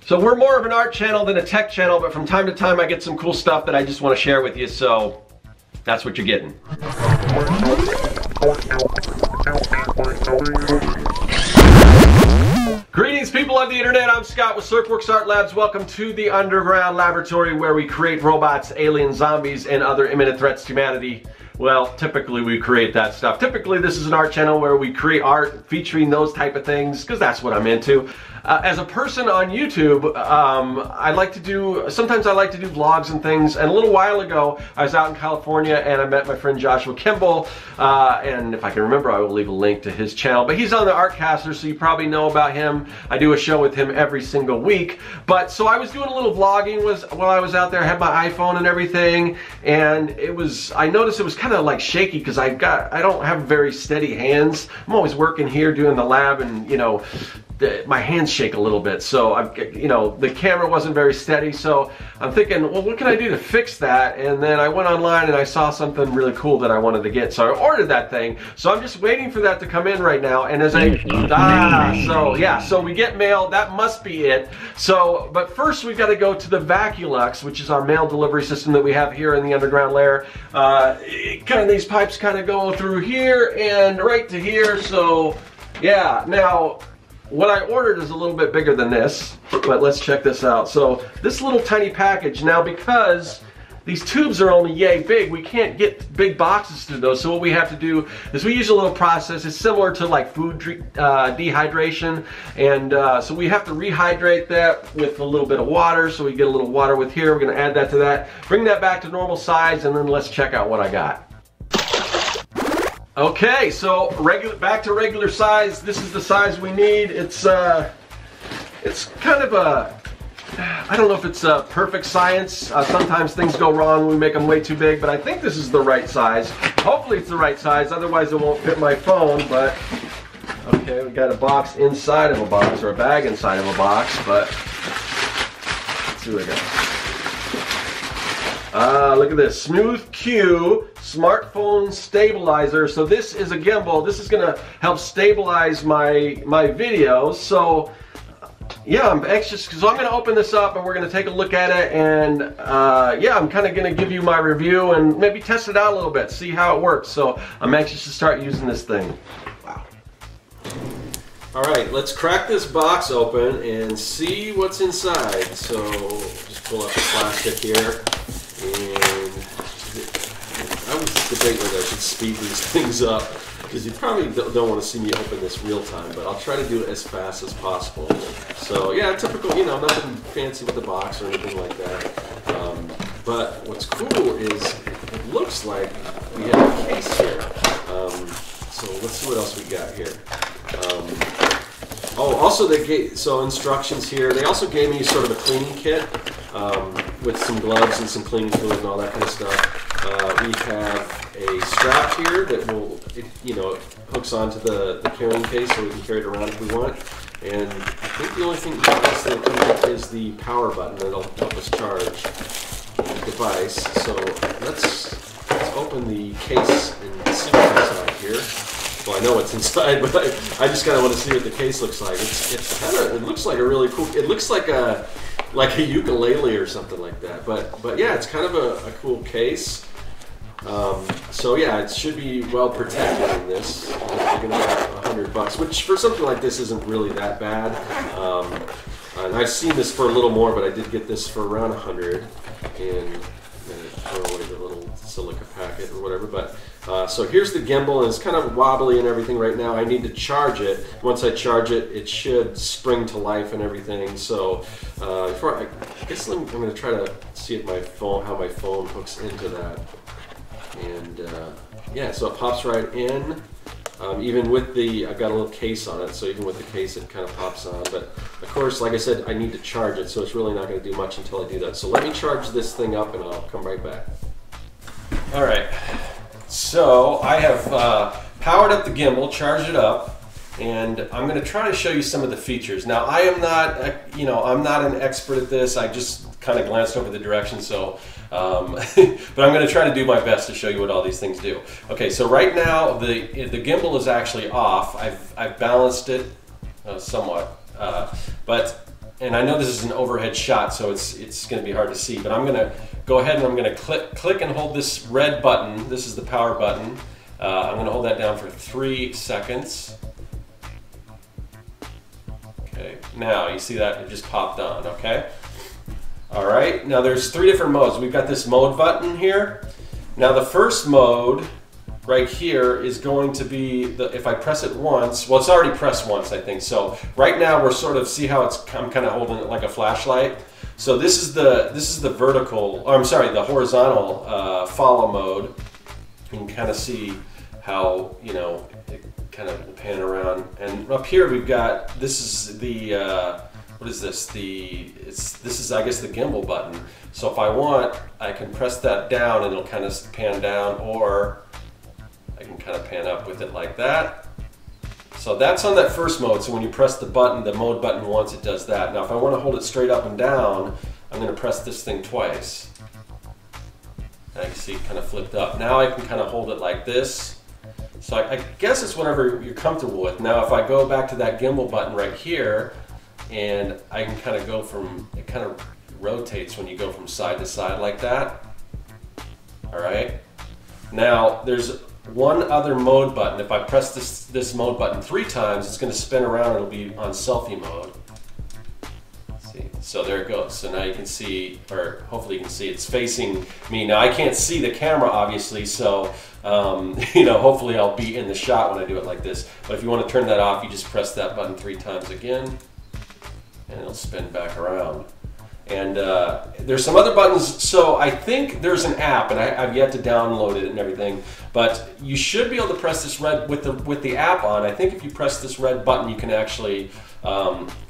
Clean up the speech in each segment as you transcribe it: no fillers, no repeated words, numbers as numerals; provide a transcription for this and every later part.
So we're more of an art channel than a tech channel, but from time to time I get some cool stuff that I just want to share with you, so that's what you're getting. Greetings, people of the internet. I'm Scott with Serkworks Art Labs. Welcome to the underground laboratory where we create robots, aliens, zombies, and other imminent threats to humanity. Well, typically we create that stuff. Typically this is an art channel where we create art featuring those type of things, because that's what I'm into. As a person on YouTube, sometimes I like to do vlogs and things, and a little while ago I was out in California and I met my friend Q Gimbal, and if I can remember I will leave a link to his channel, but he's on the Artcaster, so you probably know about him. I do a show with him every single week, but so I was doing a little vlogging while I was out there. I had my iPhone and everything, and I noticed it was kind of like shaky because I don't have very steady hands. I'm always working here doing the lab, and you know, my hands shake a little bit, so the camera wasn't very steady, so I'm thinking, well, what can I do to fix that? And then I went online and I saw something really cool that I wanted to get, so I ordered that thing. So I'm just waiting for that to come in right now, and so we get mail. That must be it. So, but first we've got to go to the Vaculux, which is our mail delivery system that we have here in the underground lair. These pipes kind of go through here and right to here, so yeah. Now, what I ordered is a little bit bigger than this, but let's check this out. So this little tiny package, now because these tubes are only yay big, we can't get big boxes through those. So what we have to do is we use a little process. It's similar to like food dehydration, and so we have to rehydrate that with a little bit of water. So we get a little water with here. We're going to add that to that, bring that back to normal size, and then let's check out what I got. Okay, so back to regular size. This is the size we need. It's kind of I don't know if it's a perfect science. Sometimes things go wrong. We make them way too big, but I think this is the right size. Hopefully it's the right size. Otherwise it won't fit my phone. But okay, we got a box inside of a box, or a bag inside of a box. But let's see what I got. Look at this, Smooth Q smartphone stabilizer. So this is a gimbal. This is gonna help stabilize my videos. So yeah, I'm anxious because I'm gonna open this up and we're gonna take a look at it, and yeah, I'm kind of gonna give you my review and maybe test it out a little bit, see how it works. So I'm anxious to start using this thing. Wow. All right, let's crack this box open and see what's inside. So just pull up the plastic here, and I was debating whether I should speed these things up, because you probably don't want to see me open this real time, but I'll try to do it as fast as possible. So yeah, typical, you know, nothing fancy with the box or anything like that. But what's cool is it looks like we have a case here. So let's see what else we got here. Oh, also they gave, so instructions here. They also gave me sort of a cleaning kit with some gloves and some cleaning fluid and all that kind of stuff. We have a strap here that hooks onto the carrying case, so we can carry it around if we want. And I think the only thing else that comes with is the power button that'll help us charge the device. So let's open the case and see what's inside here. Well, I know what's inside, but I just kind of want to see what the case looks like. It looks like a really cool. It looks like a ukulele or something like that. But yeah, it's kind of a cool case. So yeah, it should be well protected in this. We're gonna have $100, which for something like this isn't really that bad. And I've seen this for a little more, but I did get this for around $100, and throw away the little silica packet or whatever. But so here's the gimbal, and it's kind of wobbly and everything right now. I need to charge it. Once I charge it, it should spring to life and everything. So I guess I'm going to try to see if how my phone hooks into that. And yeah, so it pops right in. Even with I've got a little case on it, so even with the case it kind of pops on. But of course, like I said, I need to charge it, so it's really not going to do much until I do that. So let me charge this thing up and I'll come right back. All right, so I have powered up the gimbal, charged it up, and I'm going to try to show you some of the features. Now, I am not, I'm not an expert at this. I just kind of glanced over the directions, so but I'm going to try to do my best to show you what all these things do. Okay, so right now the gimbal is actually off. I've balanced it somewhat, but and I know this is an overhead shot, so it's going to be hard to see, but I'm going to go ahead and I'm going to click and hold this red button. This is the power button. I'm going to hold that down for 3 seconds. Okay, now you see that it just popped on, okay? All right, now there's 3 different modes. We've got this mode button here. Now the first mode right here is going to be, if I press it once, well, it's already pressed once, I think. So right now we're sort of, see how I'm kind of holding it like a flashlight. So this is the vertical, or I'm sorry, the horizontal follow mode. You can kind of see how, you know, it kind of will pan around. And up here we've got, this is the, what is this? This is, I guess, the gimbal button. So if I want, I can press that down and it'll kind of pan down, or I can kind of pan up with it like that. So that's on that first mode. So when you press the button, the mode button once, it does that. Now if I want to hold it straight up and down, I'm going to press this thing twice. And I can see it kind of flipped up. Now I can kind of hold it like this. So I guess it's whatever you're comfortable with. Now if I go back to that gimbal button right here, and I can kind of go from, it kind of rotates when you go from side to side like that. All right. Now there's one other mode button. If I press this mode button 3 times, it's going to spin around and it'll be on selfie mode. See, so there it goes. So now you can see, or hopefully you can see, it's facing me. Now I can't see the camera obviously, so you know, hopefully I'll be in the shot when I do it like this. But if you want to turn that off, you just press that button 3 times again, and it'll spin back around. And there's some other buttons. So I think there's an app, and I've yet to download it and everything. But you should be able to press this red with the app on. I think if you press this red button, you can actually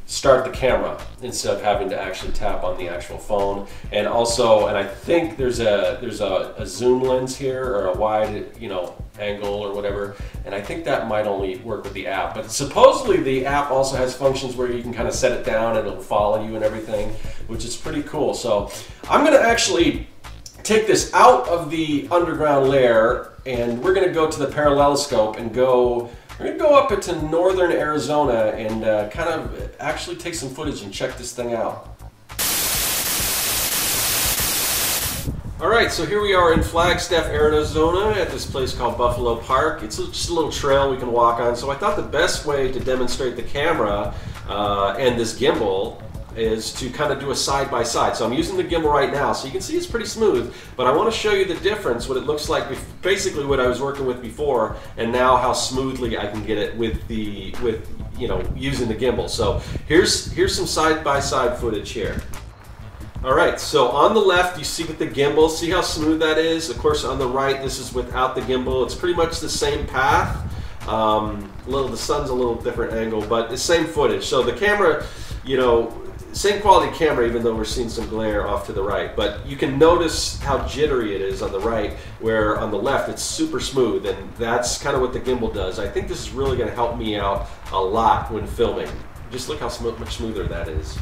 start the camera instead of having to actually tap on the actual phone. And also, and I think there's a zoom lens here, or a wide, you know, angle or whatever. And I think that might only work with the app. But supposedly the app also has functions where you can kind of set it down and it'll follow you and everything, which is pretty cool. So I'm going to actually take this out of the underground layer, and we're going to go to the paralleloscope and we're going to go up into northern Arizona and kind of actually take some footage and check this thing out. Alright, so here we are in Flagstaff, Arizona at this place called Buffalo Park. It's just a little trail we can walk on, so I thought the best way to demonstrate the camera and this gimbal is to kind of do a side-by-side. So I'm using the gimbal right now, so you can see it's pretty smooth, but I want to show you the difference, what it looks like, basically what I was working with before, and now how smoothly I can get it with you know, using the gimbal. So here's some side-by-side footage here. Alright, so on the left you see with the gimbal, see how smooth that is? Of course on the right this is without the gimbal. It's pretty much the same path. The sun's a little different angle, but the same footage. So the camera, you know, same quality camera, even though we're seeing some glare off to the right. But you can notice how jittery it is on the right, where on the left it's super smooth, and that's kind of what the gimbal does. I think this is really going to help me out a lot when filming. Just look how much smoother that is.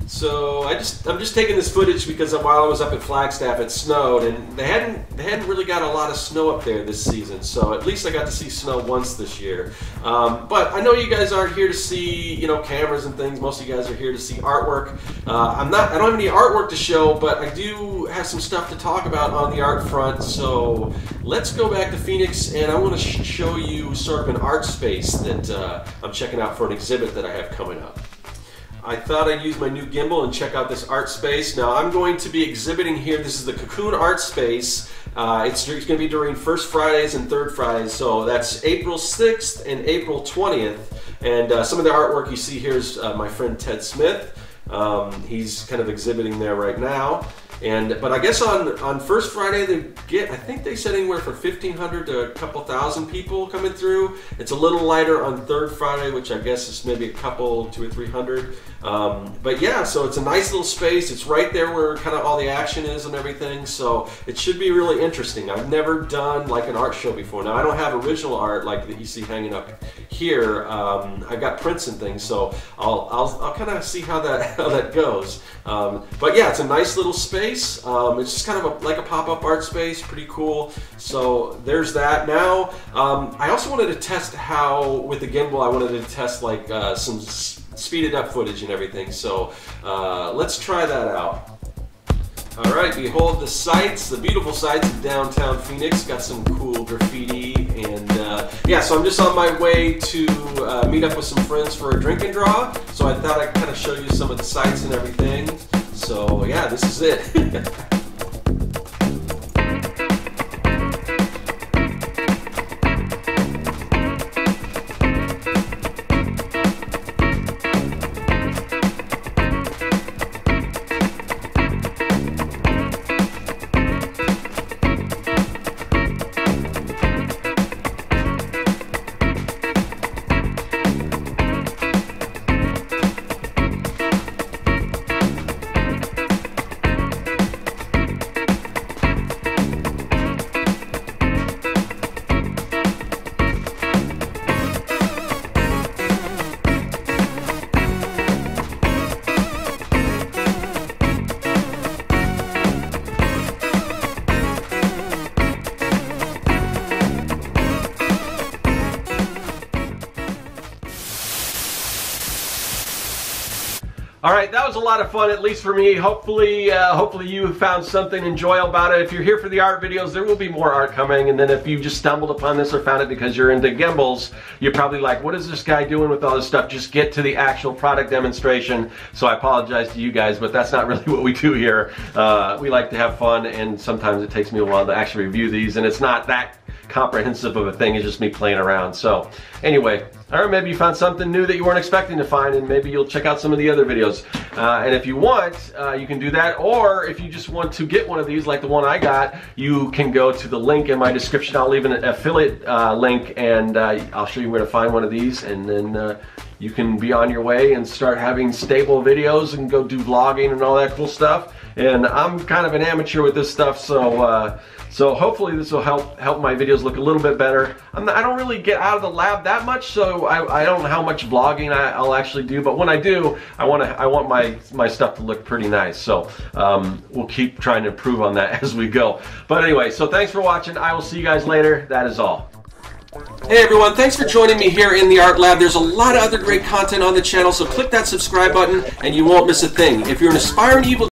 So I'm just taking this footage because while I was up at Flagstaff it snowed, and they hadn't really got a lot of snow up there this season, so at least I got to see snow once this year. But I know you guys aren't here to see, you know, cameras and things. Most of you guys are here to see artwork. I don't have any artwork to show, but I do have some stuff to talk about on the art front. So let's go back to Phoenix, and I want to show you sort of an art space that I'm checking out for an exhibit that I have coming up. I thought I'd use my new gimbal and check out this art space. Now I'm going to be exhibiting here. This is the Cocoon Art Space. It's going to be during First Fridays and Third Fridays, so that's April 6th and April 20th. And some of the artwork you see here is my friend Ted Smith. He's kind of exhibiting there right now. But I guess on First Friday they get, I think they said anywhere from 1,500 to a couple thousand people coming through. It's a little lighter on Third Friday, which I guess is maybe a couple, 200 or 300. But yeah, so it's a nice little space. It's right there where kind of all the action is and everything. So it should be really interesting. I've never done like an art show before. Now I don't have original art like that you see hanging up here. I've got prints and things, so I'll kind of see how that goes. But yeah, it's a nice little space. It's just kind of like a pop-up art space, pretty cool. So there's that. Now, I also wanted to test how, with the gimbal, I wanted to test like some speeded up footage and everything. So let's try that out. All right, behold the sights, the beautiful sights of downtown Phoenix. Got some cool graffiti, and yeah, so I'm just on my way to meet up with some friends for a drink and draw. So I thought I'd kind of show you some of the sights and everything. So yeah, this is it. All right, that was a lot of fun, at least for me. Hopefully you found something enjoyable about it. If you're here for the art videos, there will be more art coming. And then if you just stumbled upon this or found it because you're into gimbals, you're probably like, what is this guy doing with all this stuff? Just get to the actual product demonstration. So I apologize to you guys, but that's not really what we do here. We like to have fun, and sometimes it takes me a while to actually review these, and it's not that comprehensive of a thing. It's just me playing around. So anyway, or maybe you found something new that you weren't expecting to find, and maybe you'll check out some of the other videos. And if you want, you can do that. Or if you just want to get one of these like the one I got, you can go to the link in my description. I'll leave an affiliate link, and I'll show you where to find one of these, and then you can be on your way and start having stable videos and go do vlogging and all that cool stuff. And I'm kind of an amateur with this stuff, so so hopefully this will help my videos look a little bit better. I don't really get out of the lab that much, so I don't know how much vlogging I'll actually do. But when I do, I want my stuff to look pretty nice. So we'll keep trying to improve on that as we go. But anyway, so thanks for watching. I will see you guys later. That is all. Hey everyone, thanks for joining me here in the Art Lab. There's a lot of other great content on the channel, so click that subscribe button and you won't miss a thing. If you're an aspiring evil